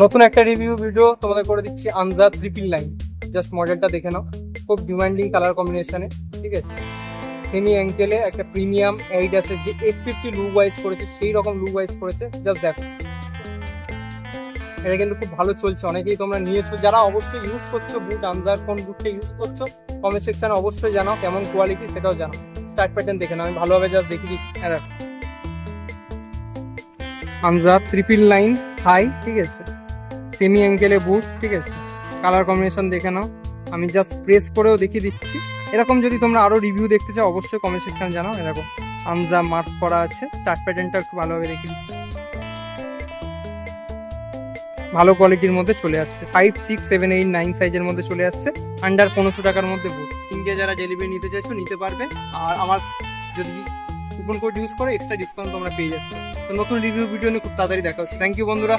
নতুন একটা review video তোমাদের করে দিচ্ছি আনজা 999। জাস্ট মডেলটা দেখে নাও, খুব ডিমান্ডিং কালার কম্বিনেশনে, ঠিক আছে। সেমি অ্যাঙ্কেলে একটা প্রিমিয়াম এডিডাসের যে F50 লুক ওয়াইজ করেছে সেই রকম লুক ওয়াইজ করেছে। জাস্ট দেখো, এটা কিন্তু খুব ভালো চলছে, অনেকেই তোমরা নিয়েছো। যারা অবশ্যই ইউজ করছো বুট, আনজার কোন বুটটা ইউজ করছো কমেন্ট সেকশনে অবশ্যই জানাও, কেমন কোয়ালিটি সেটাও জানাও। স্টার্ট প্যাটার্ন দেখে নাও, আমি ভালোভাবে জাস্ট দেখি দিই। হ্যাঁ দেখো, আনজা 999 হাই, ঠিক আছে, সেমি অ্যাঙ্কেলে বুট, ঠিক আছে। কালার কম্বিনেশন দেখে নাও, আমি জাস্ট প্রেস করেও দেখিয়ে দিচ্ছি। এরকম যদি তোমরা আরও রিভিউ দেখতে চাও অবশ্যই কমেন্ট সেকশন জানাও। এরকম আনজা মার্ক করা আছে, স্টার্ট প্যাটার্নটা একটু ভালোভাবে দেখিয়ে দিচ্ছি। ভালো কোয়ালিটির মধ্যে চলে আসছে, 5, 6, 7, 8, 9 সাইজের মধ্যে চলে আসছে, আন্ডার 1500 টাকার মধ্যে বুট। ইন্ডিয়া যারা ডেলিভারি নিতে চাইছো নিতে পারবে, আর আমার যদি কুপন কোড ইউজ করে এক্সট্রা ডিসকাউন্ট তোমরা পেয়ে যাচ্ছ। তো নতুন রিভিউ ভিডিও নিয়ে খুব তাড়াতাড়ি দেখা হচ্ছে। থ্যাংক ইউ বন্ধুরা।